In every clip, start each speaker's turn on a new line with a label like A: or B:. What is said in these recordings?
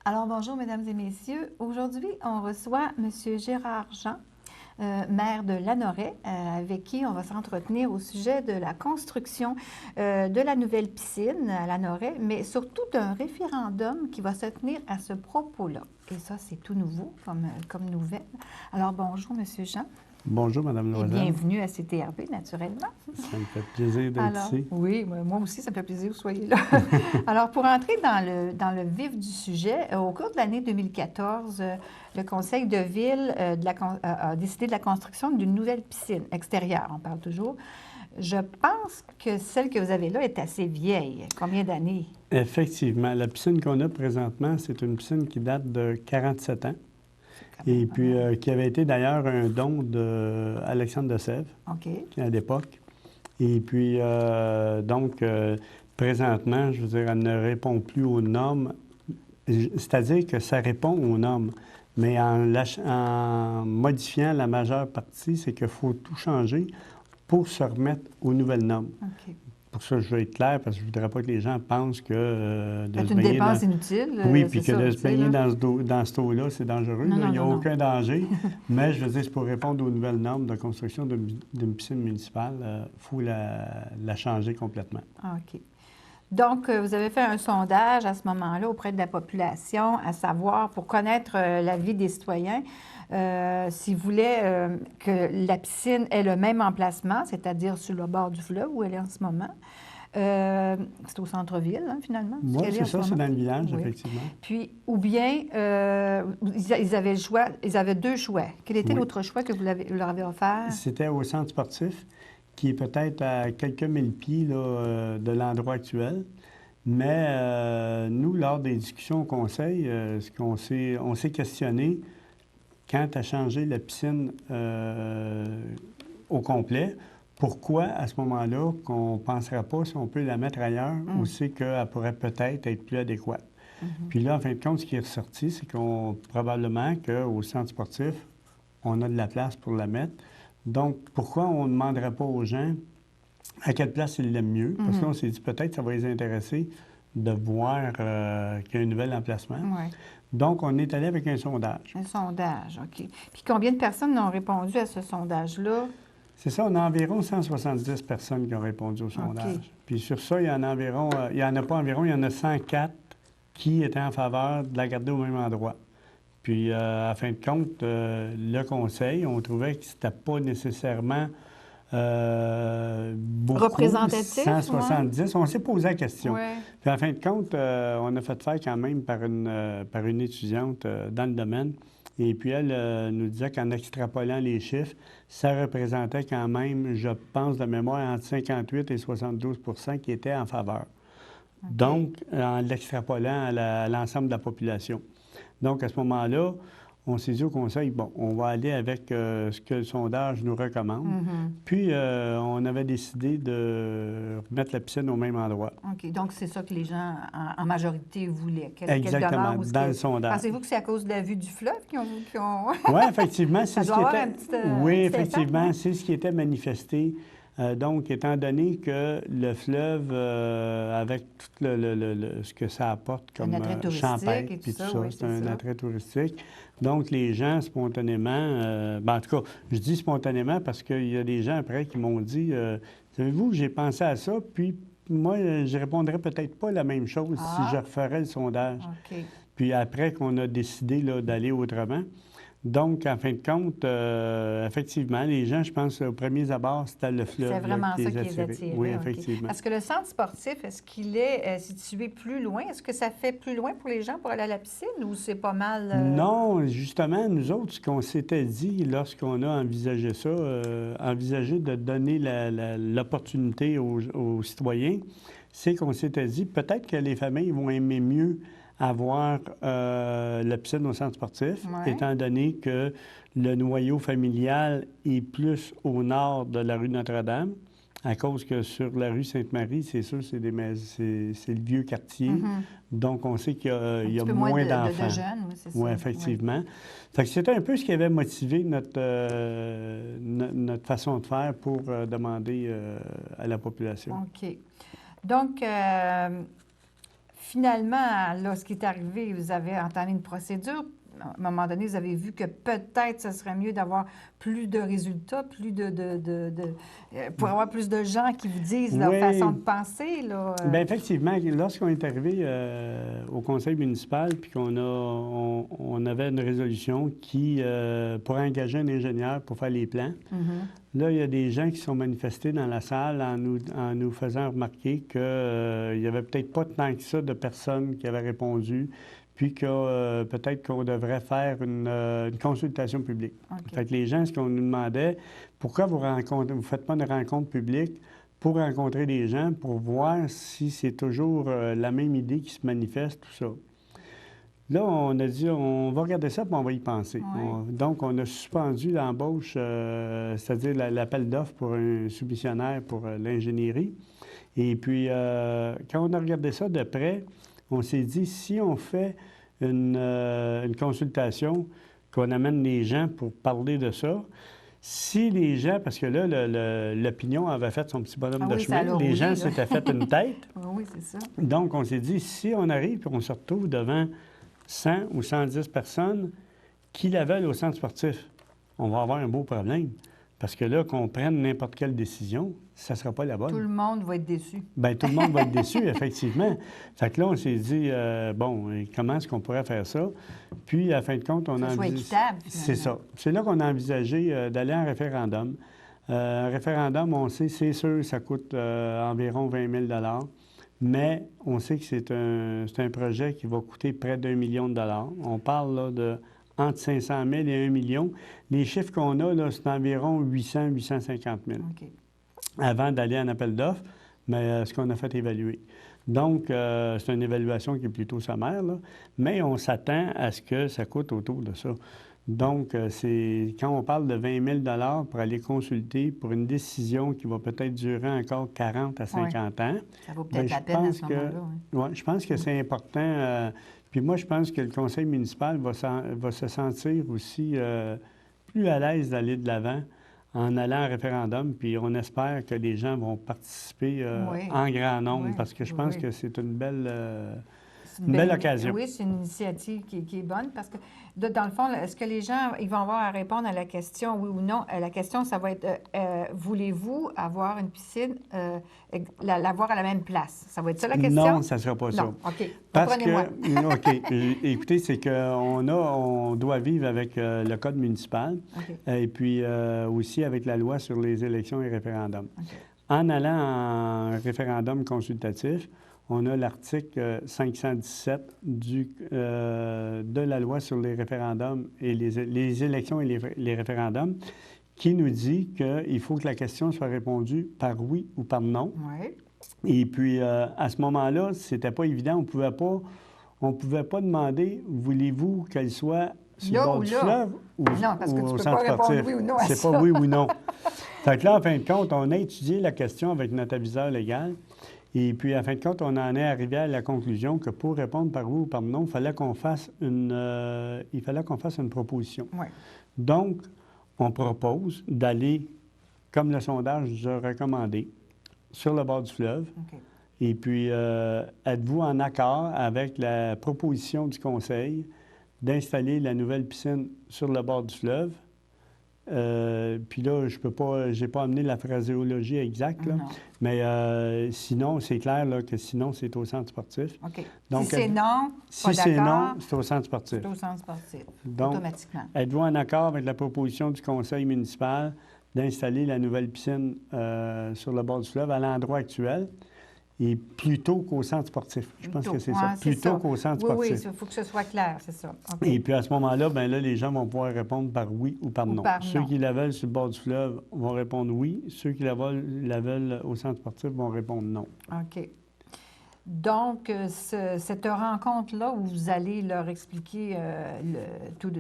A: Alors, bonjour, mesdames et messieurs. Aujourd'hui, on reçoit M. Gérard Jean, maire de Lanoraie, avec qui on va s'entretenir au sujet de la construction de la nouvelle piscine à Lanoraie, mais surtout d'un référendum qui va se tenir à ce propos-là. Et ça, c'est tout nouveau comme nouvelle. Alors, bonjour, M. Jean.
B: Bonjour, Madame
A: Et
B: Loisel.
A: bienvenue à CTRB, naturellement.
B: Ça me fait plaisir d'être
A: Alors,
B: ici.
A: oui, moi aussi, ça me fait plaisir que vous soyez là. Alors, pour entrer dans le vif du sujet, au cours de l'année 2014, le Conseil de ville a décidé de la construction d'une nouvelle piscine extérieure, on parle toujours. Je pense que celle que vous avez là est assez vieille. Combien d'années?
B: Effectivement, la piscine qu'on a présentement, c'est une piscine qui date de 47 ans
A: Quand
B: et
A: même,
B: puis qui avait été d'ailleurs un don d'Alexandre de Sèvres
A: OK.
B: à l'époque. Et puis, présentement, je veux dire, elle ne répond plus aux normes. C'est-à-dire que ça répond aux normes. Mais en modifiant la majeure partie, c'est qu'il faut tout changer pour se remettre aux nouvelles normes.
A: OK.
B: Pour ça, je veux être clair, parce que je ne voudrais pas que les gens pensent que de
A: C'est
B: se
A: une
B: baigner
A: dépense
B: dans...
A: inutile,
B: Oui,
A: c'est
B: puis que
A: ça,
B: de
A: tu
B: se
A: sais,
B: baigner
A: là.
B: dans ce eau-là, c'est dangereux.
A: Non,
B: Là.
A: non,
B: Il n'y a
A: non, non.
B: aucun danger. Mais je veux dire, c'est pour répondre aux nouvelles normes de construction d'une piscine municipale, il faut la changer complètement.
A: OK. Donc, vous avez fait un sondage à ce moment-là auprès de la population, à savoir, pour connaître l'avis des citoyens, s'ils voulaient que la piscine ait le même emplacement, c'est-à-dire sur le bord du fleuve où elle est en ce moment. C'est au centre-ville, hein, finalement, ce
B: Oui,
A: qu'elle est
B: c'est
A: en ce
B: ça, c'est
A: moment.
B: dans le village,
A: Oui.
B: effectivement.
A: Puis, ou bien, ils avaient le choix, ils avaient deux choix. Quel était
B: Oui.
A: l'autre choix que vous leur avez offert?
B: C'était au centre sportif, qui est peut-être à quelques mille pieds là, de l'endroit actuel. Mais nous, lors des discussions au conseil, on s'est questionné quant à changer la piscine au complet. Pourquoi, à ce moment-là, qu'on ne penserait pas si on peut la mettre ailleurs ou c'est qu'elle pourrait peut-être être plus adéquate? Puis là, en fin de compte, ce qui est ressorti, c'est qu'on probablement qu'au centre sportif, on a de la place pour la mettre. Donc, pourquoi on ne demanderait pas aux gens à quelle place ils l'aiment mieux? Parce qu'on s'est dit peut-être que ça va les intéresser de voir qu'il y a un nouvel emplacement.
A: Oui.
B: Donc, on est allé avec un sondage.
A: Un sondage, OK. Puis combien de personnes ont répondu à ce sondage-là?
B: C'est ça, on a environ 170 personnes qui ont répondu au sondage.
A: OK.
B: Puis sur ça, il y en a environ, il y en a pas environ, il y en a 104 qui étaient en faveur de la garder au même endroit. Puis, à fin de compte, le conseil, on trouvait que c'était pas nécessairement beaucoup,
A: Représentatif,
B: 170. On s'est posé la question.
A: Oui.
B: Puis, en fin de compte, on a fait faire quand même par une étudiante dans le domaine. Et puis, elle nous disait qu'en extrapolant les chiffres, ça représentait quand même, je pense de mémoire, entre 58 et 72 qui étaient en faveur. Donc, en l'extrapolant à l'ensemble de la population. Donc, à ce moment-là, on s'est dit au conseil, bon, on va aller avec ce que le sondage nous recommande. Puis, on avait décidé de remettre la piscine au même endroit.
A: OK. Donc, c'est ça que les gens, en majorité, voulaient. Quelle
B: Exactement,
A: demeure ou ce
B: dans
A: que-
B: le sondage.
A: Pensez-vous que c'est à cause de la vue du fleuve qu'ils ont...
B: Oui, effectivement, c'est
A: Ça
B: ce
A: doit
B: qui
A: avoir
B: était...
A: un petit,
B: Oui,
A: un petit
B: effectivement,
A: impact,
B: c'est ce qui était manifesté. Donc, étant donné que le fleuve, avec tout ce que ça apporte comme
A: Un attrait touristique
B: champêtre,
A: et tout
B: puis tout
A: ça,
B: ça,
A: oui,
B: c'est
A: c'est
B: un
A: ça.
B: attrait touristique. Donc, les gens, spontanément, en tout cas, je dis spontanément parce qu'il y a des gens après qui m'ont dit, savez-vous, j'ai pensé à ça, puis moi, je répondrais peut-être pas la même chose si je referais le sondage.
A: OK.
B: Puis après qu'on a décidé là, d'aller autrement. Donc, en fin de compte, effectivement, les gens, je pense, aux premiers abords, c'était le fleuve
A: C'est
B: là,
A: vraiment
B: qui
A: ça
B: les
A: qui les
B: attirait.
A: attirait.
B: Oui,
A: OK.
B: effectivement.
A: Parce que le centre sportif, est-ce qu'il est situé plus loin? Est-ce que ça fait plus loin pour les gens pour aller à la piscine ou c'est pas mal...
B: Non, justement, nous autres, ce qu'on s'était dit lorsqu'on a envisagé ça, envisagé de donner l'opportunité aux citoyens, c'est qu'on s'était dit peut-être que les familles vont aimer mieux avoir la piscine au centre sportif,
A: Ouais.
B: étant donné que le noyau familial est plus au nord de la rue Notre-Dame, à cause que sur la rue Sainte-Marie, c'est sûr, c'est le vieux quartier. Donc, on sait qu'il y a,
A: Un
B: il y a
A: petit peu moins
B: moins
A: de
B: d'enfants.
A: jeunes, oui, c'est ça.
B: Oui, effectivement. Fait que c'était un peu ce qui avait motivé notre façon de faire pour demander à la population.
A: OK. Donc, finalement, là, ce qui est arrivé, vous avez entamé une procédure. À un moment donné, vous avez vu que peut-être ce serait mieux d'avoir plus de résultats, pour avoir plus de gens qui vous disent leur façon de penser. Là.
B: Bien, effectivement, lorsqu'on est arrivé au conseil municipal, puis on avait une résolution qui, pour engager un ingénieur pour faire les plans, là, il y a des gens qui sont manifestés dans la salle en nous faisant remarquer qu'il n'y avait peut-être pas tant que ça de personnes qui avaient répondu, puis que peut-être qu'on devrait faire une consultation publique.
A: Okay.
B: Fait que les gens, ce qu'on nous demandait, pourquoi vous ne faites pas une rencontre publique pour rencontrer des gens, pour voir si c'est toujours la même idée qui se manifeste, tout ça. Là, on a dit, on va regarder ça, puis on va y penser.
A: Oui.
B: Donc, on a suspendu l'embauche, c'est-à-dire l'appel d'offres pour un soumissionnaire pour l'ingénierie. Et puis, quand on a regardé ça de près, on s'est dit, si on fait une consultation, qu'on amène les gens pour parler de ça, si les gens, parce que là, l'opinion avait fait son petit bonhomme de chemin, les gens s'étaient fait une tête.
A: Oui, c'est ça.
B: Donc, on s'est dit, si on arrive et on se retrouve devant 100 ou 110 personnes qui la veulent au centre sportif, on va avoir un beau problème. Parce que là, qu'on prenne n'importe quelle décision, ça ne sera pas la bonne.
A: Tout le monde va être déçu.
B: Bien, tout le monde va être déçu, effectivement. Fait que là, on s'est dit, bon, comment est-ce qu'on pourrait faire ça? Puis, à la fin de compte, on a
A: envisagé... équitable,
B: c'est ça. C'est là qu'on a envisagé d'aller en référendum. Un référendum, on sait, c'est sûr, ça coûte environ 20 000 $, mais on sait que c'est un projet qui va coûter près d'1 million de $. On parle là, de entre 500 000 et 1 million. Les chiffres qu'on a, là, c'est environ 800 850 000
A: OK.
B: Avant d'aller en appel d'offres, mais ce qu'on a fait évaluer. Donc, c'est une évaluation qui est plutôt sommaire, là, mais on s'attend à ce que ça coûte autour de ça. Donc, c'est quand on parle de 20 000 $ pour aller consulter pour une décision qui va peut-être durer encore 40 à 50 ans.
A: Ça vaut peut-être la peine à ce moment-là.
B: Oui, je pense que c'est important. Puis moi, je pense que le conseil municipal va se sentir aussi plus à l'aise d'aller de l'avant en allant en référendum, puis on espère que les gens vont participer en grand nombre, parce que je pense que c'est une belle occasion.
A: Oui, c'est une initiative qui est bonne, parce que, dans le fond, est-ce que les gens ils vont avoir à répondre à la question oui ou non? La question, ça va être, voulez-vous avoir une piscine, l'avoir à la même place? Ça va être ça la question?
B: Non, ça ne sera pas ça.
A: Non, OK.
B: Parce que, OK, écoutez, c'est qu'on doit vivre avec le code municipal et puis aussi avec la loi sur les élections et référendums.
A: Okay.
B: En allant en référendum consultatif, on a l'article 517 de la loi sur les référendums et les élections et les référendums qui nous dit qu'il faut que la question soit répondue par oui ou par non.
A: Oui.
B: Et puis, à ce moment-là, c'était pas évident. On pouvait pas demander, voulez-vous qu'elle soit sur le bord du fleuve ou
A: non, parce que tu
B: au
A: peux
B: centre
A: pas
B: sportif?
A: Répondre oui ou non à
B: c'est
A: ça.
B: pas oui ou non. Fait que là, en fin de compte, on a étudié la question avec notre aviseur légal. Et puis, en fin de compte, on en est arrivé à la conclusion que pour répondre par oui ou par non, il fallait qu'on fasse une proposition.
A: Oui.
B: Donc, on propose d'aller, comme le sondage nous a recommandé, sur le bord du fleuve.
A: Okay.
B: Et puis, êtes-vous en accord avec la proposition du conseil d'installer la nouvelle piscine sur le bord du fleuve? Puis là, j'ai pas amené la phraséologie exacte, là, mais sinon, c'est clair là, que sinon, c'est au centre sportif.
A: OK.
B: Donc,
A: si c'est non,
B: si c'est non, c'est au centre sportif.
A: C'est au centre sportif,
B: donc,
A: automatiquement.
B: Êtes-vous en accord avec la proposition du conseil municipal d'installer la nouvelle piscine sur le bord du fleuve à l'endroit actuel? Et plutôt qu'au centre sportif. Je pense que c'est ça. Plutôt qu'au centre sportif.
A: Oui, il faut que ce soit clair, c'est ça.
B: Okay. Et puis à ce moment-là, bien là, les gens vont pouvoir répondre par oui ou par non. Ceux qui la veulent sur le bord du fleuve vont répondre oui. Ceux qui la veulent au centre sportif vont répondre non.
A: OK. Donc, cette rencontre-là où vous allez leur expliquer tout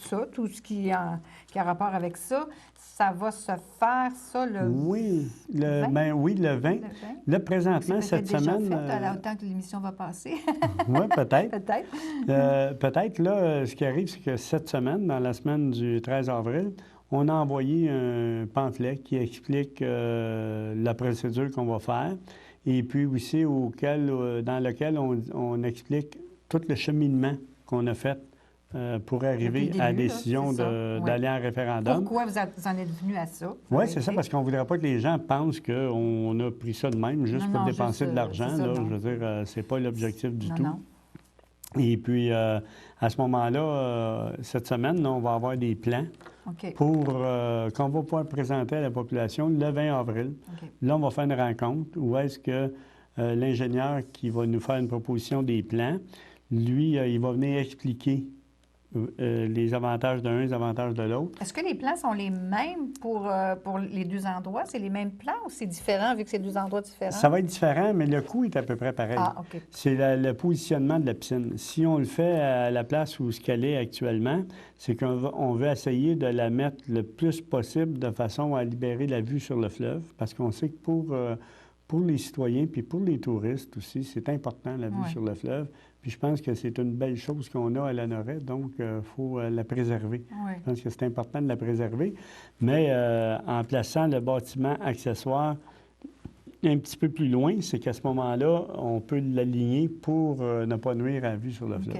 A: ça, tout ce qui a rapport avec ça, ça va se faire, ça, le 20?
B: Oui, le 20. Là, présentement, cette semaine...
A: Fait, autant que l'émission va passer.
B: Oui, peut-être.
A: Peut-être.
B: Peut-être, là, ce qui arrive, c'est que cette semaine, dans la semaine du 13 avril, on a envoyé un pamphlet qui explique la procédure qu'on va faire. et puis aussi dans lequel on explique tout le cheminement qu'on a fait pour arriver
A: début,
B: à la
A: là,
B: décision
A: c'est ça.
B: d'aller en référendum.
A: Pourquoi vous en êtes venu à ça?
B: Oui, c'est ça, parce qu'on ne voudrait pas que les gens pensent qu'on a pris ça de même juste pour dépenser de l'argent.
A: c'est ça,
B: Là,
A: non.
B: je veux dire, c'est pas l'objectif du tout.
A: Non.
B: Et puis, à ce moment-là, cette semaine, là, on va avoir des plans pour qu'on va pouvoir présenter à la population le 20 avril. Là, on va faire une rencontre où est-ce que l'ingénieur qui va nous faire une proposition des plans, lui, il va venir expliquer les avantages d'un, les avantages de l'autre.
A: Est-ce que les plans sont les mêmes pour les deux endroits? C'est les mêmes plans ou c'est différent vu que c'est deux endroits différents?
B: Ça va être différent, mais le coût est à peu près pareil.
A: Ah, OK.
B: C'est le positionnement de la piscine. Si on le fait à la place où ce qu'elle est actuellement, c'est qu'on veut essayer de la mettre le plus possible de façon à libérer la vue sur le fleuve, parce qu'on sait que pour les citoyens puis pour les touristes aussi, c'est important la vue sur le fleuve. Puis je pense que c'est une belle chose qu'on a à Lanoret, donc il faut la préserver. Je pense que c'est important de la préserver. Mais en plaçant le bâtiment accessoire un petit peu plus loin, c'est qu'à ce moment-là, on peut l'aligner pour ne pas nuire à la vue sur le fleuve.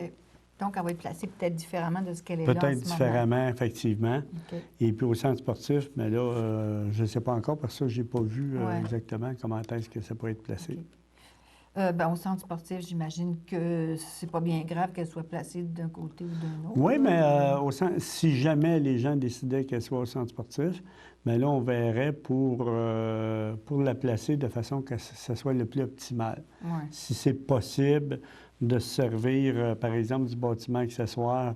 A: Donc, elle va être placée peut-être différemment de ce qu'elle est là en ce
B: Peut-être
A: moment.
B: différemment, effectivement. Et puis au centre sportif, mais là, je ne sais pas encore, parce que je n'ai pas vu exactement comment est-ce que ça pourrait être placé.
A: Au centre sportif, j'imagine que c'est pas bien grave qu'elle soit placée d'un côté ou d'un autre.
B: Oui, mais si jamais les gens décidaient qu'elle soit au centre sportif, bien là, on verrait pour la placer de façon que ce soit le plus optimal. Si c'est possible de se servir, par exemple, du bâtiment accessoire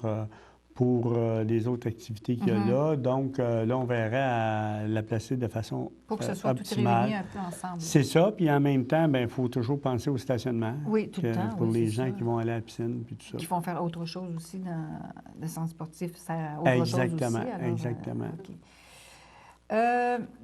B: pour les autres activités qu'il y a là. Donc, là, on verrait à la placer de façon
A: pour que ce soit
B: optimale.
A: tout réuni un peu ensemble.
B: C'est ça. Puis en même temps, bien, il faut toujours penser au stationnement.
A: Oui, tout le temps.
B: Pour les gens qui vont aller à la piscine puis tout ça.
A: Qui vont faire autre chose aussi dans le centre sportif. Ça autre chose aussi.
B: Exactement.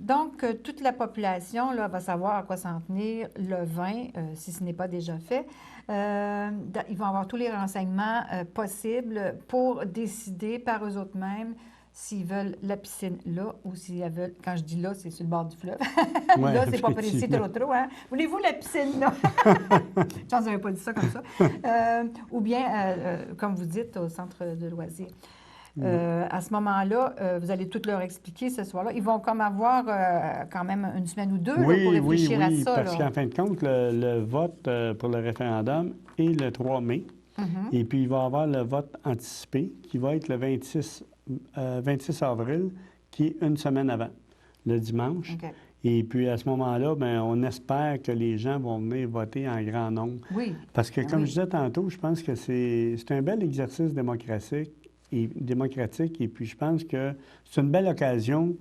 A: Donc, toute la population là, va savoir à quoi s'en tenir le 20, si ce n'est pas déjà fait. Ils vont avoir tous les renseignements possibles pour décider par eux autres mêmes s'ils veulent la piscine là ou s'ils veulent... Quand je dis là, c'est sur le bord du fleuve. Là, c'est pas précis trop, hein? Voulez-vous la piscine là? Je pense que vous n'avez pas dit ça comme ça. Ou bien, comme vous dites, au centre de loisirs. À ce moment-là, vous allez tout leur expliquer ce soir-là. Ils vont comme avoir quand même une semaine ou deux là, pour réfléchir à ça.
B: Parce qu'en fin de compte, le vote pour le référendum est le 3 mai. Et puis, il va y avoir le vote anticipé qui va être le 26 avril, qui est une semaine avant, le dimanche. Et puis, à ce moment-là, bien, on espère que les gens vont venir voter en grand nombre.
A: Oui.
B: Parce que, comme je disais tantôt, je pense que c'est un bel exercice démocratique. Et puis, je pense que c'est une belle occasion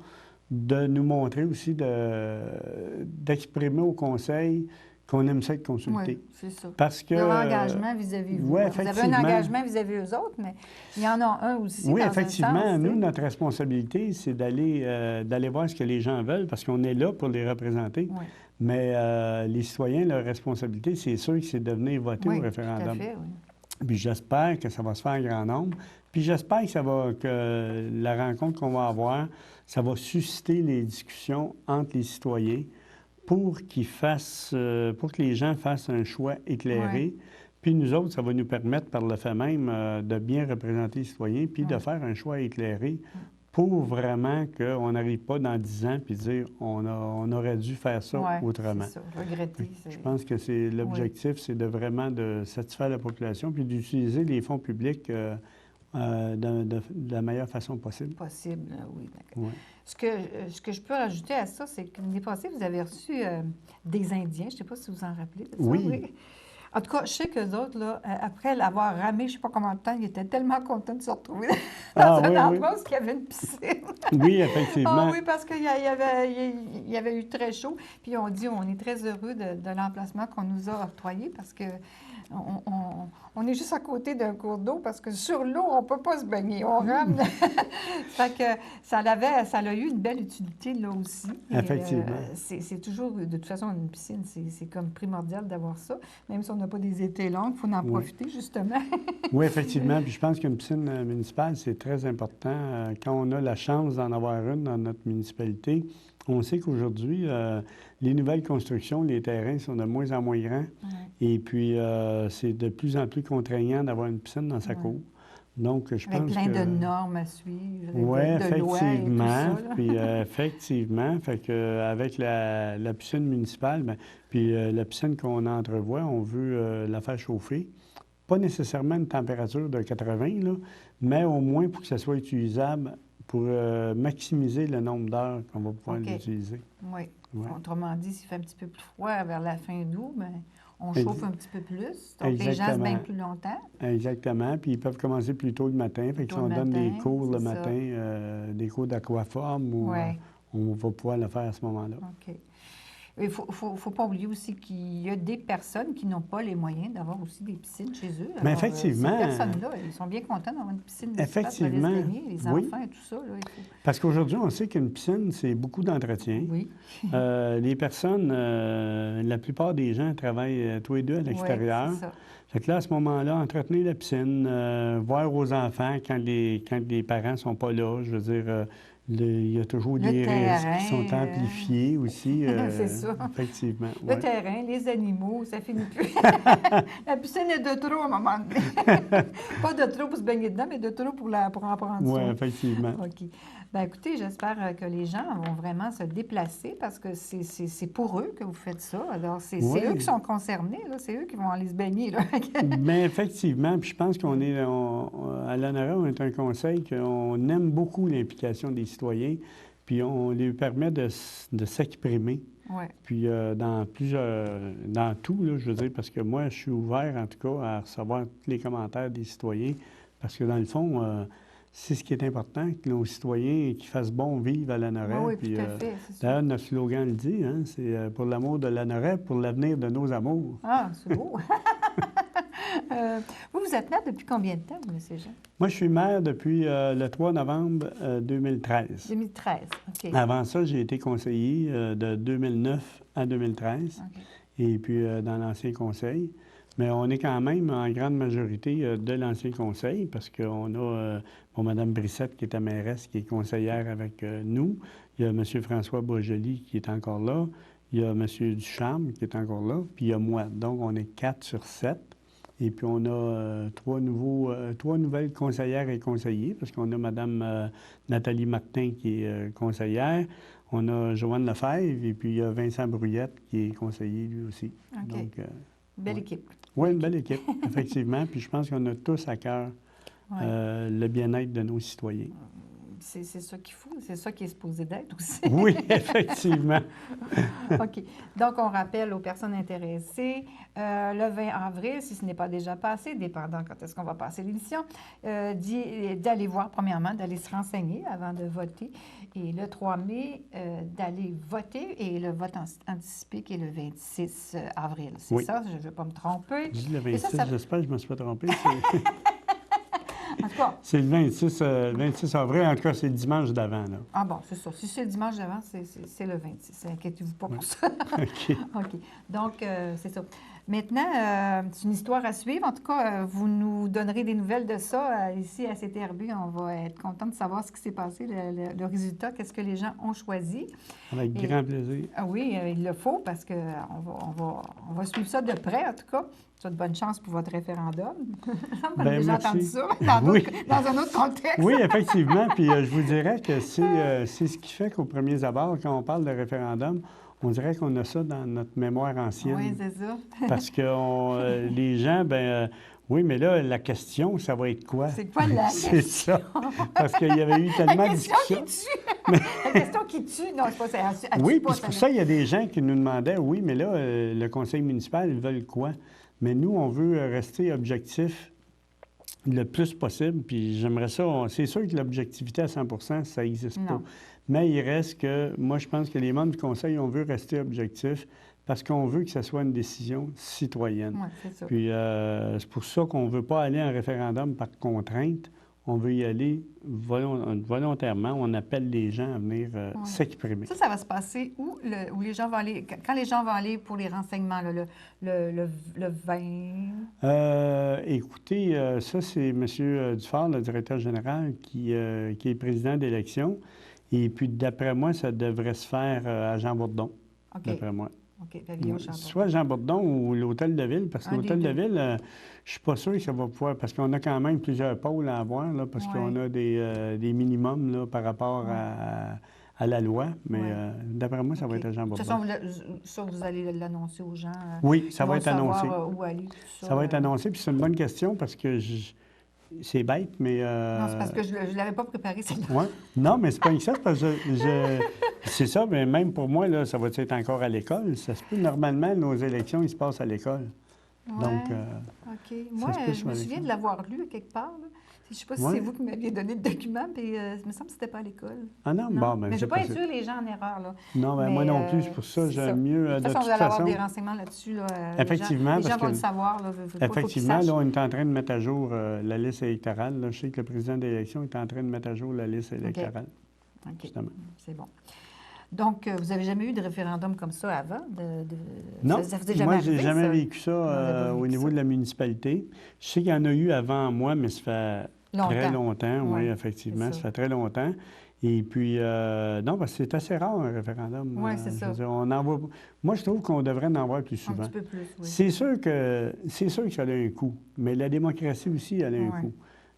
B: de nous montrer aussi, d'exprimer au Conseil qu'on aime ça être consulté.
A: Oui, c'est ça.
B: Parce que...
A: Leur engagement vis-à-vis vous.
B: Oui,
A: Vous avez un engagement vis-à-vis eux autres, mais il y en a un aussi.
B: Oui,
A: dans
B: effectivement.
A: un sens,
B: nous, notre responsabilité, c'est d'aller voir ce que les gens veulent, parce qu'on est là pour les représenter.
A: Oui.
B: Mais les citoyens, leur responsabilité, c'est sûr que c'est de venir voter au référendum.
A: Tout à fait,
B: Puis j'espère que ça va se faire en grand nombre. Puis j'espère que la rencontre qu'on va avoir, ça va susciter les discussions entre les citoyens pour que les gens fassent un choix éclairé. Puis nous autres, ça va nous permettre, par le fait même, de bien représenter les citoyens, puis de faire un choix éclairé pour vraiment qu'on n'arrive pas dans 10 ans puis dire on aurait dû faire ça autrement.
A: C'est ça, regretter.
B: Je pense que c'est l'objectif, c'est de vraiment de satisfaire la population puis d'utiliser les fonds publics de la meilleure façon possible.
A: Possible, oui.
B: Ouais.
A: Ce que je peux rajouter à ça, c'est que l'année passée, vous avez reçu des Indiens. Je ne sais pas si vous en rappelez de ça.
B: Oui.
A: En tout cas, je sais qu'eux autres, là, après l'avoir ramé, je ne sais pas combien de temps, ils étaient tellement contents de se retrouver dans un endroit où il y avait une piscine.
B: Oui, effectivement.
A: Oui, parce qu'il y avait eu très chaud. Puis on dit, on est très heureux de l'emplacement qu'on nous a octroyé parce que on est juste à côté d'un cours d'eau parce que sur l'eau, on ne peut pas se baigner. On rame. Fait que ça a eu une belle utilité là aussi. Et,
B: effectivement.
A: C'est toujours, de toute façon, une piscine, c'est comme primordial d'avoir ça. Même si on n'a pas des étés longs, il faut en profiter, justement.
B: Oui, effectivement. Puis je pense qu'une piscine municipale, c'est très important. Quand on a la chance d'en avoir une dans notre municipalité, On sait qu'aujourd'hui, les nouvelles constructions, les terrains sont de moins en moins grands.
A: Ouais.
B: Et puis, c'est de plus en plus contraignant d'avoir une piscine dans sa
A: Ouais.
B: cour. Donc, je
A: Avec
B: pense
A: plein
B: que...
A: de normes à suivre,
B: Oui,
A: de lois et tout ça.
B: effectivement.
A: Là.
B: Puis, effectivement, fait que, avec la piscine municipale, ben, puis la piscine qu'on entrevoit, on veut la faire chauffer. Pas nécessairement une température de 80, là, mais au moins pour que ça soit utilisable pour maximiser le nombre d'heures qu'on va pouvoir
A: OK.
B: l'utiliser.
A: Oui.
B: Ouais.
A: Autrement dit, s'il fait un petit peu plus froid vers la fin d'août, bien, on
B: Ex-
A: chauffe un petit peu plus. Donc, les gens se
B: Exactement.
A: baignent plus longtemps.
B: Exactement. Puis ils peuvent commencer plus tôt le matin. Fait que
A: Tôt
B: si on
A: le
B: donne des
A: matin,
B: cours le
A: c'est ça.
B: matin, des cours d'aquaforme, ou,
A: Oui.
B: on va pouvoir le faire à ce moment-là.
A: OK. Il ne faut pas oublier aussi qu'il y a des personnes qui n'ont pas les moyens d'avoir aussi des piscines chez eux.
B: Mais
A: Alors,
B: effectivement.
A: ces personnes-là, ils sont bien contents d'avoir une piscine municipale pour aller se
B: Effectivement.
A: baigner, les
B: Oui.
A: enfants et tout ça. Là, il faut...
B: Parce qu'aujourd'hui, on sait qu'une piscine, c'est beaucoup d'entretien.
A: Oui.
B: Les personnes, la plupart des gens travaillent tous les deux à l'extérieur.
A: Oui, c'est ça.
B: Fait que là, à ce moment-là, entretenir la piscine, voir aux enfants quand les parents ne sont pas là, je veux dire, il y a toujours
A: Le
B: des risques
A: terrain,
B: qui sont amplifiés aussi.
A: c'est ça.
B: Effectivement.
A: Le
B: Ouais.
A: terrain, les animaux, ça finit plus. La piscine est de trop à un moment donné. Pas de trop pour se baigner dedans, mais de trop pour en prendre
B: Oui,
A: soin.
B: effectivement.
A: OK. Bien, écoutez, j'espère que les gens vont vraiment se déplacer parce que c'est pour eux que vous faites ça. Alors, c'est
B: Oui.
A: eux qui sont concernés, là. C'est eux qui vont aller se baigner, là.
B: Bien, effectivement, puis je pense qu'on est, à l'ANORA, on est un conseil qu'on aime beaucoup l'implication des citoyens, puis on leur permet de s'exprimer.
A: Oui.
B: Puis dans tout, là, je veux dire, parce que moi, je suis ouvert, en tout cas, à recevoir tous les commentaires des citoyens, parce que dans le fond, c'est ce qui est important, que nos citoyens qui fassent bon vivre à l'ANORA.
A: Oui,
B: Puis,
A: tout à fait, c'est sûr.
B: d'ailleurs, notre slogan le dit, hein, c'est pour l'amour de l'ANORA, pour l'avenir de nos amours.
A: Ah, c'est beau. Vous êtes là depuis combien de temps, vous, M. Jean?
B: Moi, je suis maire depuis le 3 novembre 2013.
A: 2013, OK.
B: Avant ça, j'ai été conseiller de 2009 à 2013,
A: OK.
B: et puis dans l'ancien conseil. Mais on est quand même en grande majorité de l'ancien conseil, parce qu'on a Mme Brissette, qui est mairesse, qui est conseillère avec nous. Il y a M. François Boisjoli, qui est encore là. Il y a M. Ducharme, qui est encore là. Puis il y a moi. Donc, on est 4 sur 7. Et puis, on a trois nouvelles conseillères et conseillers, parce qu'on a Mme Nathalie Martin, qui est conseillère. On a Joanne Lefebvre, et puis il y a Vincent Brouillette, qui est conseiller lui aussi.
A: OK.
B: Donc,
A: Belle
B: ouais.
A: équipe.
B: Oui, une belle équipe, effectivement. Puis je pense qu'on a tous à cœur
A: Ouais.
B: le bien-être de nos citoyens.
A: C'est ça qu'il faut, c'est ça qui est supposé d'être aussi.
B: Oui, effectivement.
A: OK. Donc, on rappelle aux personnes intéressées, le 20 avril, si ce n'est pas déjà passé, dépendant quand est-ce qu'on va passer l'émission, d'aller voir, premièrement, d'aller se renseigner avant de voter. Et le 3 mai, d'aller voter et le vote anticipé qui est le 26 avril. C'est
B: Oui.
A: ça, je ne veux pas me tromper.
B: Je dis le
A: Et ça,
B: 26,
A: ça-
B: j'espère que je ne me suis pas trompé.
A: En tout cas,
B: C'est le 26 avril, en tout cas, c'est le dimanche d'avant, là.
A: ah bon, c'est ça. Si c'est le dimanche d'avant, c'est le 26. Inquiétez-vous pas pour
B: Oui.
A: ça.
B: OK.
A: OK. Donc, c'est ça. Maintenant, c'est une histoire à suivre. En tout cas, vous nous donnerez des nouvelles de ça ici à CTRB. On va être content de savoir ce qui s'est passé, le résultat, qu'est-ce que les gens ont choisi.
B: Avec
A: Et-
B: grand plaisir.
A: Ah oui, il le faut parce qu'on on va suivre ça de près, en tout cas. Souhaite bonne chance pour votre référendum. On a
B: Ben,
A: déjà
B: merci.
A: entendu ça dans,
B: Oui.
A: dans un autre contexte.
B: Oui, effectivement. Puis je vous dirais que c'est ce qui fait qu'au premier abord, quand on parle de référendum, on dirait qu'on a ça dans notre mémoire ancienne.
A: Oui, c'est ça.
B: Parce que les gens, oui, mais là, la question, ça va être quoi?
A: C'est quoi la
B: C'est ça. Parce qu'il y avait eu
A: La
B: tellement de
A: question qui
B: discussions.
A: tue! La question qui tue! Non, c'est pas ça. Elle tue
B: Oui,
A: pas,
B: puis c'est pour ça qu'il y a des gens qui nous demandaient, oui, mais là, le conseil municipal, ils veulent quoi? Mais nous, on veut rester objectif le plus possible, puis j'aimerais ça. C'est sûr que l'objectivité à 100 ça n'existe pas.
A: Non.
B: Mais il reste que, moi, je pense que les membres du conseil, on veut rester objectif parce qu'on veut que ce soit une décision citoyenne.
A: Oui, c'est ça.
B: Puis c'est pour ça qu'on ne veut pas aller en référendum par contrainte. On veut y aller volontairement. On appelle les gens à venir s'exprimer.
A: Ça va se passer où les gens vont aller, quand les gens vont aller pour les renseignements, là, le 20?
B: Écoutez, ça, c'est M. Dufort, le directeur général, qui est président d'élection. Et puis, d'après moi, ça devrait se faire à Jean Bourdon,
A: OK.
B: d'après moi.
A: OK, pavillon Jean Bourdon.
B: Soit Jean Bourdon ou l'Hôtel de Ville, parce que
A: Un
B: l'Hôtel
A: des
B: de
A: deux.
B: Ville, je suis pas sûr que ça va pouvoir, parce qu'on a quand même plusieurs pôles à avoir, là, parce
A: Ouais.
B: qu'on a des minimums là, par rapport
A: Ouais.
B: à la loi, mais
A: Ouais.
B: d'après moi, ça va
A: OK.
B: être à Jean
A: De toute
B: Bourdon.
A: façon, ça, vous allez l'annoncer aux gens.
B: Oui, ça
A: Ils
B: va
A: vont
B: être annoncé.
A: savoir où aller, tout ça.
B: Ça va être annoncé, puis c'est une bonne question, parce que c'est bête, mais...
A: Non, c'est parce que je ne l'avais pas préparé, celle-là.
B: Ouais. Non, mais c'est pas que ça, c'est parce que c'est ça, mais même pour moi, là, ça va être encore à l'école. Ça se peut, normalement, nos élections, ils se passent à l'école.
A: Ouais.
B: Donc,
A: OK. Moi,
B: se peut
A: je me
B: sur
A: souviens de l'avoir lu quelque part, là. Je ne sais pas si
B: Ouais.
A: c'est vous qui m'aviez donné le document, puis il me semble que c'était pas à l'école.
B: ah non,
A: Non.
B: bon, ben,
A: Mais je ne
B: c'est
A: veux pas
B: possible.
A: induire les gens en erreur, là.
B: Non, ben, moi
A: Mais,
B: non plus, c'est pour ça,
A: c'est ça.
B: j'aime mieux,
A: De toute façon, vous
B: toute
A: allez avoir
B: façon,
A: des renseignements là-dessus, là.
B: effectivement,
A: Les gens
B: parce
A: vont
B: que-
A: le savoir, là. Faut qu'ils
B: effectivement,
A: sachent.
B: là, on est en train de mettre à jour la liste électorale. Là. Je sais que le président de l'élection est en train de mettre à jour la liste électorale,
A: OK.
B: justement.
A: C'est bon. Donc, vous n'avez jamais eu de référendum comme ça avant?
B: Non,
A: ça vous est jamais
B: moi, j'ai
A: arrivé,
B: jamais
A: ça?
B: vécu ça
A: Vous avez pas
B: au
A: vécu
B: niveau
A: ça?
B: de la municipalité. Je sais qu'il y en a eu avant moi, mais ça fait très longtemps, oui,
A: Ouais,
B: effectivement,
A: c'est
B: ça
A: ça.
B: fait très longtemps. Et puis, non, parce que c'est assez rare, un référendum.
A: Oui, c'est
B: Je
A: ça.
B: veux dire, on en voit... Moi, je trouve qu'on devrait en avoir plus
A: Un
B: souvent.
A: petit peu plus, oui.
B: C'est sûr que ça a un coût, mais la démocratie aussi, elle a un
A: Ouais.
B: coût.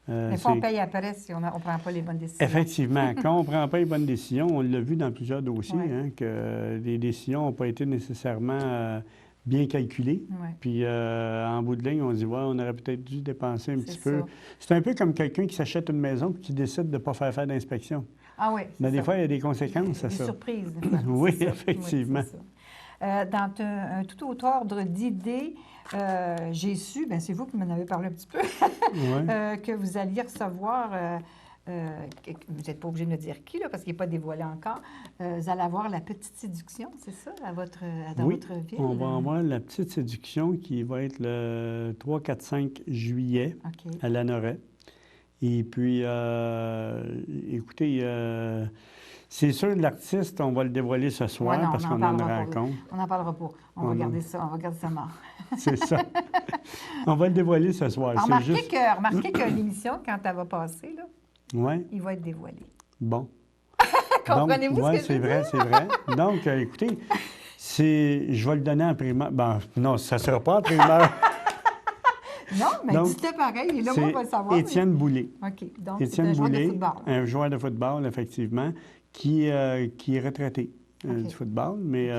A: Mais faut on paye après si on ne prend pas les bonnes décisions.
B: Effectivement, quand on ne prend pas les bonnes décisions, on l'a vu dans plusieurs dossiers,
A: Ouais.
B: hein, que les décisions n'ont pas été nécessairement bien calculées.
A: Oui,
B: Puis en bout de ligne, on se dit, ouais, on aurait peut-être dû dépenser un
A: c'est
B: petit peu.
A: ça.
B: C'est un peu comme quelqu'un qui s'achète une maison et qui décide de ne pas faire d'inspection.
A: Ah oui,
B: Mais
A: c'est
B: des
A: ça.
B: fois, il y a des conséquences à
A: Des
B: ça.
A: surprises. des fois,
B: Oui,
A: c'est ça.
B: effectivement.
A: Oui, c'est ça. Dans un tout autre ordre d'idées, j'ai su, bien, c'est vous qui m'en avez parlé un petit peu,
B: Ouais.
A: que vous alliez recevoir, vous n'êtes pas obligé de me dire qui, là, parce qu'il n'est pas dévoilé encore, vous allez avoir la petite séduction, c'est ça, dans
B: Oui,
A: votre ville?
B: on va avoir la petite séduction qui va être le 3, 4, 5 juillet
A: OK.
B: à Lanoret. Et puis, écoutez, c'est sûr, l'artiste, on va le dévoiler ce soir
A: Ouais, non,
B: parce
A: on en
B: qu'on a une
A: parlera pas.
B: rencontre.
A: On n'en parlera pas. On va garder ça mort.
B: C'est ça. On va le dévoiler ce soir.
A: Alors,
B: C'est juste...
A: remarquez que l'émission, quand elle va passer, là,
B: Oui,
A: il va être dévoilé.
B: bon.
A: Comprenez-vous
B: ouais,
A: ce que je veux dire?
B: c'est vrai. Donc, écoutez, je vais le donner en primeur. Ben, non, ça ne sera pas en primeur.
A: Non, mais
B: Donc,
A: dites-le pareil. Et là, moi, on va le savoir.
B: c'est Étienne Boulay.
A: OK. Donc, c'est
B: Étienne
A: un joueur de
B: Boulay,
A: football.
B: un joueur de football, effectivement, qui est retraité
A: OK.
B: du football. Mais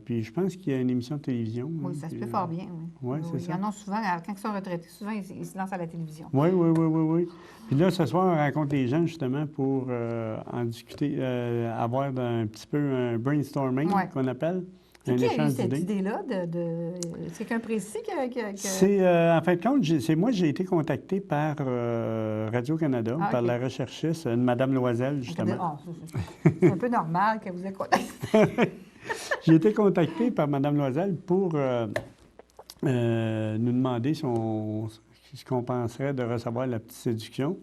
B: puis je pense qu'il y a une émission de télévision.
A: Oui,
B: hein,
A: ça se
B: puis,
A: fait fort bien. Oui,
B: ouais, c'est
A: Il y
B: ça.
A: en a souvent, quand ils sont retraités, souvent, ils se lancent à la télévision.
B: Oui. Puis là, ce soir, on rencontre les gens justement pour en discuter, avoir un petit peu un brainstorming
A: Ouais.
B: qu'on appelle.
A: C'est
B: Un
A: qui a eu
B: échange
A: cette
B: d'idées.
A: idée-là? C'est quelqu'un précis que...
B: C'est, en fin de compte, c'est moi, j'ai été contacté par Radio-Canada,
A: Ah,
B: par
A: OK.
B: la recherchiste, Madame Loisel, justement.
A: C'est un peu normal que vous ayez contacté.
B: J'ai été contacté par Mme Loisel pour nous demander ce qu'on penserait de recevoir la petite séduction.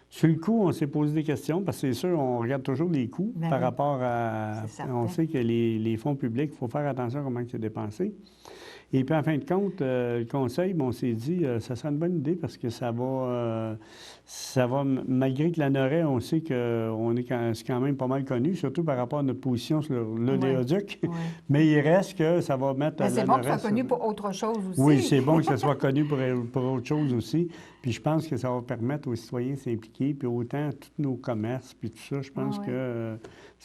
B: Sur le coup, on s'est posé des questions, parce que c'est sûr, on regarde toujours les coûts
A: Ben
B: par
A: oui.
B: rapport à...
A: C'est certain.
B: On sait que les fonds publics, il faut faire attention à comment c'est dépensé. Et puis, en fin de compte, le conseil, on s'est dit, ça serait une bonne idée parce que ça va, malgré que Lanoret, on sait que c'est quand même pas mal connu, surtout par rapport à notre position sur l'oléoduc.
A: Ouais.
B: Mais il reste que ça va mettre
A: Mais c'est bon que
B: Lanoret
A: ça soit connu
B: sur-
A: pour autre chose aussi.
B: Oui, c'est bon que ça soit connu pour autre chose aussi. Puis je pense que ça va permettre aux citoyens de s'impliquer, puis autant tous nos commerces, puis tout ça, je pense
A: Ah ouais.
B: que...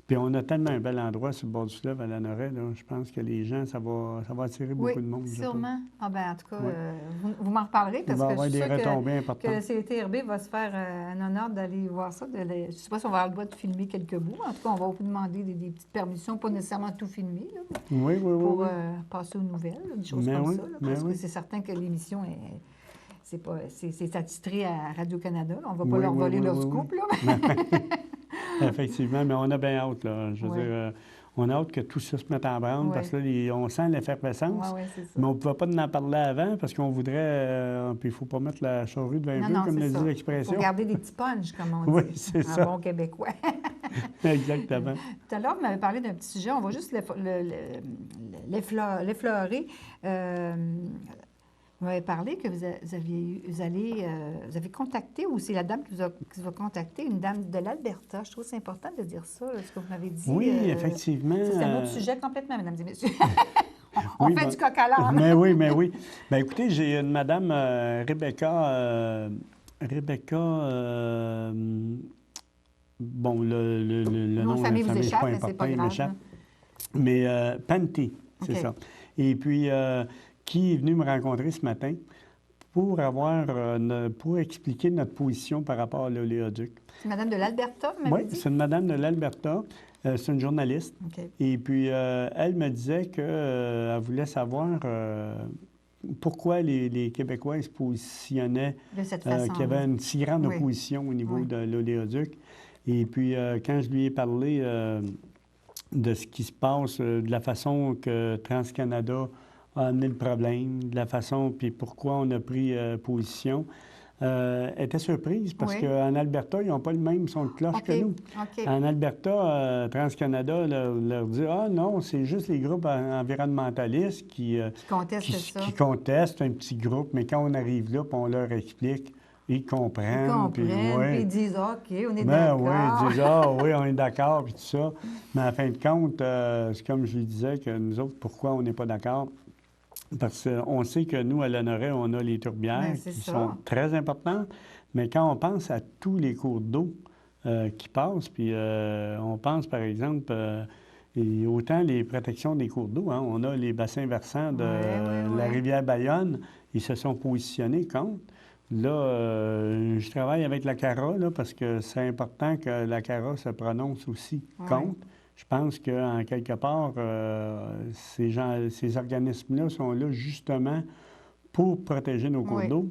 B: puis on a tellement un bel endroit sur le bord du fleuve à Lanoret, là, je pense que les gens, ça va attirer
A: Oui,
B: beaucoup de monde. je pense.
A: sûrement. Ah ben en tout cas,
B: Ouais.
A: vous m'en reparlerez
B: Il
A: parce
B: va y
A: que
B: avoir
A: je suis
B: des
A: sûre
B: retombées
A: que
B: importantes.
A: CTRB va se faire un honneur d'aller voir ça. Je ne sais pas si on va avoir le droit de filmer quelques bouts. En tout cas, on va vous demander des petites permissions, pas nécessairement tout filmer, là,
B: Oui,
A: pour
B: oui.
A: passer aux nouvelles, des choses
B: Mais
A: comme
B: oui,
A: ça. Là,
B: mais
A: parce que
B: oui.
A: c'est certain que l'émission c'est attitré à Radio-Canada. On ne va pas
B: Oui,
A: leur
B: oui,
A: voler
B: oui,
A: leur
B: oui,
A: scoop. Là.
B: Effectivement, mais on a bien hâte, là. Je veux
A: Ouais.
B: dire, on a hâte que tout ça se mette en branle,
A: Ouais.
B: parce que là, on sent l'effervescence.
A: Oui, c'est ça.
B: Mais on ne pouvait pas en parler avant parce qu'on voudrait. Puis il ne faut pas mettre la charrue devant le bœuf, comme le dit
A: Il
B: l'expression.
A: faut garder des petits punchs, comme on dit.
B: Oui, c'est
A: en
B: ça.
A: bon québécois.
B: Exactement.
A: Tout à l'heure, vous m'avez parlé d'un petit sujet. On va juste l'effleurer. Vous m'avez parlé que vous avez contacté, ou c'est la dame qui vous a contacté, une dame de l'Alberta. Je trouve que c'est important de dire ça, là, ce que vous m'avez dit.
B: Oui, effectivement.
A: Ça, c'est un autre sujet complètement, mesdames et messieurs. On
B: Oui,
A: fait
B: ben,
A: du coq à l'âne.
B: mais oui. Ben écoutez, j'ai une madame Rebecca, bon, le
A: Nom
B: nom
A: de
B: de
A: famille vous
B: famille, c'est
A: échappe,
B: pas
A: mais c'est
B: important,
A: pas
B: il
A: grave.
B: m'échappe. Mais Panty, c'est
A: OK.
B: ça. Et puis, qui est venu me rencontrer ce matin pour pour expliquer notre position par rapport à l'oléoduc.
A: C'est madame de l'Alberta, vous m'avez
B: Oui,
A: dit?
B: c'est une madame de l'Alberta. C'est une journaliste.
A: OK.
B: Et puis, elle me disait qu'elle voulait savoir pourquoi les Québécois se positionnaient,
A: De cette
B: qu'il y
A: façon-là.
B: avait une si grande
A: Oui.
B: opposition au niveau
A: Oui.
B: de l'oléoduc. Et puis, quand je lui ai parlé de ce qui se passe, de la façon que TransCanada a amené le problème, de la façon, puis pourquoi on a pris position, elle était surprise parce
A: Oui.
B: qu'en Alberta, ils n'ont pas le même son de cloche
A: OK.
B: que nous.
A: OK.
B: En Alberta, TransCanada leur dit « Ah non, c'est juste les groupes environnementalistes qui
A: contestent ça.
B: qui contestent un petit groupe, mais quand on arrive là, puis on leur explique, ils comprennent.
A: Ils comprennent, puis
B: ouais.
A: ils disent OK, on est
B: Ben
A: d'accord.
B: oui, ils disent « Ah oui, on est d'accord », puis tout ça. Mais en fin de compte, c'est comme je lui disais que nous autres, pourquoi on n'est pas d'accord? Parce qu'on sait que nous, à Lanoret, on a les tourbières
A: Ben, c'est
B: qui
A: ça.
B: sont très importantes, mais quand on pense à tous les cours d'eau qui passent, puis on pense, par exemple, et autant les protections des cours d'eau, hein, on a les bassins versants de la rivière Bayonne, ils se sont positionnés contre. Là, je travaille avec la CARA, là, parce que c'est important que la CARA se prononce aussi contre. Je pense qu'en quelque part, ces organismes-là sont là justement pour protéger nos cours d'eau.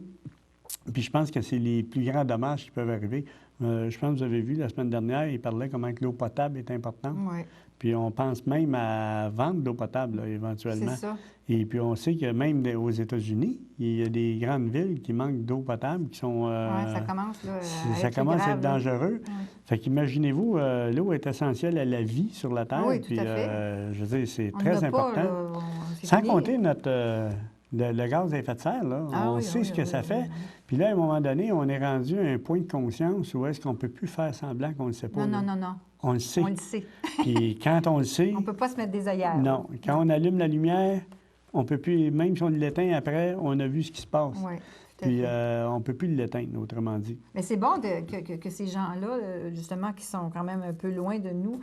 B: Puis je pense que c'est les plus grands dommages qui peuvent arriver. Je pense que vous avez vu la semaine dernière, il parlait comment que l'eau potable est importante.
A: Oui.
B: Puis on pense même à vendre de l'eau potable, là, éventuellement.
A: C'est ça.
B: Et puis on sait que même aux États-Unis, il y a des grandes villes qui manquent d'eau potable, qui sont...
A: Oui, ça commence là,
B: ça commence à être dangereux.
A: Oui.
B: Fait qu'imaginez-vous, l'eau est essentielle à la vie sur la Terre.
A: Oui, tout
B: puis,
A: à fait.
B: je veux dire, c'est
A: On
B: très
A: n'a
B: important.
A: Pas, là,
B: Sans compter le gaz à effet de serre, là. On sait ce que ça fait. Puis là, à un moment donné, on est rendu à un point de conscience où est-ce qu'on ne peut plus faire semblant qu'on ne le sait pas.
A: Non.
B: On le sait.
A: On le sait.
B: Puis quand on le sait...
A: On ne peut pas se mettre des œillères.
B: Non. Quand on allume la lumière, on peut plus... Même si on l'éteint après, on a vu ce qui se passe.
A: Oui.
B: Puis on ne peut plus l'éteindre, autrement dit.
A: Mais c'est bon que ces gens-là, justement, qui sont quand même un peu loin de nous,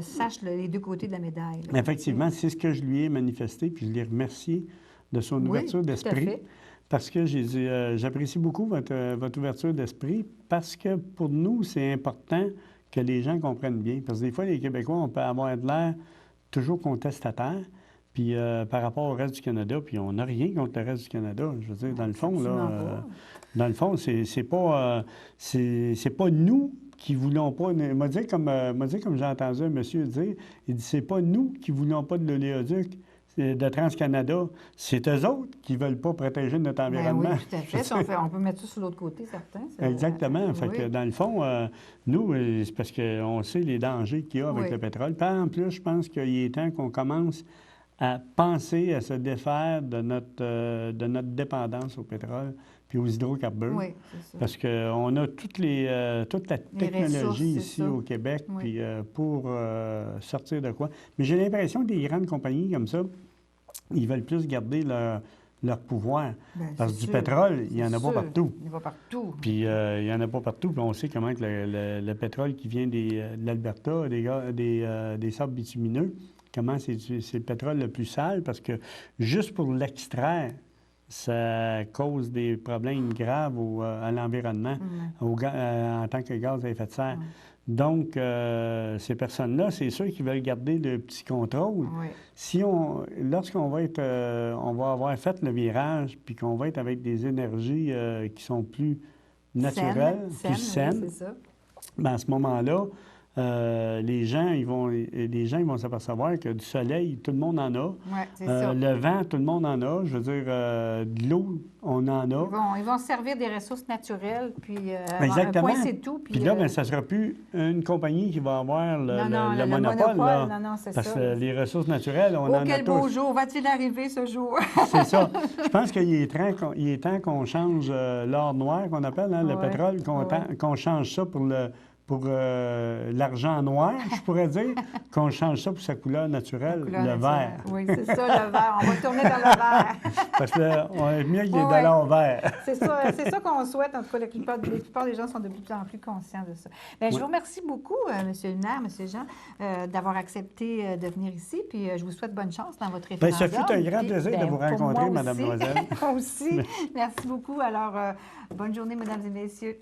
A: sachent les deux côtés de la médaille. Là.
B: Effectivement, c'est ce que je lui ai manifesté, puis je l'ai remercié de son ouverture d'esprit. Parce que j'ai dit, j'apprécie beaucoup votre ouverture d'esprit, parce que pour nous, c'est important que les gens comprennent bien. Parce que des fois, les Québécois, on peut avoir de l'air toujours contestataire. Puis par rapport au reste du Canada, puis on n'a rien contre le reste du Canada. Je veux dire, dans le fond, dans le fond, c'est pas nous qui voulons pas. M'a dit comme j'ai entendu un monsieur dire, il dit c'est pas nous qui voulons pas de l'oléoduc de TransCanada, c'est eux autres qui veulent pas protéger notre environnement.
A: Oui, tout à fait. On peut mettre ça sur l'autre côté, certains.
B: Exactement. Fait que dans le fond, nous, c'est parce qu'on sait les dangers qu'il y a avec le pétrole. Puis en plus, je pense qu'il est temps qu'on commence à penser à se défaire de notre dépendance au pétrole puis aux hydrocarbures.
A: Oui, c'est ça.
B: Parce qu'on a toute la technologie ici au Québec puis, pour sortir de quoi. Mais j'ai l'impression que des grandes compagnies comme ça, ils veulent plus garder leur pouvoir. Parce que du pétrole, il n'y en a pas partout.
A: Il n'y en a pas partout.
B: Puis il n'y en a pas partout. Puis on sait comment que le pétrole qui vient de l'Alberta, des sables bitumineux, comment c'est le pétrole le plus sale, parce que juste pour l'extraire, ça cause des problèmes graves à l'environnement en tant que gaz à effet de serre. Donc, ces personnes-là, c'est ceux qui veulent garder le petit contrôle. Lorsqu'on va on va avoir fait le virage, puis qu'on va être avec des énergies qui sont plus naturelles, plus saines, bien, à ce moment-là, les gens, ils vont s'apercevoir que du soleil, tout le monde en a.
A: Oui, c'est ça.
B: Le vent, tout le monde en a. Je veux dire, de l'eau, on en a.
A: Ils vont se servir des ressources naturelles, puis
B: Exactement.
A: un point, c'est tout.
B: Puis là, bien, ça ne sera plus une compagnie qui va avoir le monopole. Là,
A: non, c'est
B: parce
A: ça.
B: que les ressources naturelles, on en a tous.
A: Quel beau jour! Va-t-il arriver, ce jour?
B: C'est ça. Je pense qu'il est temps qu'on change l'or noir, qu'on appelle, hein, le pétrole, qu'on change ça pour l'argent noir, je pourrais dire, qu'on change ça pour sa couleur naturelle, le vert.
A: Oui, c'est ça, le vert. On va tourner vers le vert.
B: Parce qu'on est mieux que les dollars verts.
A: C'est ça qu'on souhaite. En tout cas, la plupart des gens sont de plus en plus conscients de ça. Bien, je vous remercie beaucoup, M. le maire, M. Jean, d'avoir accepté de venir ici. Puis je vous souhaite bonne chance dans votre référendum.
B: Bien, ce fut un grand plaisir de vous rencontrer, Mme Loisel.
A: Moi aussi. Merci beaucoup. Alors, bonne journée, mesdames et messieurs.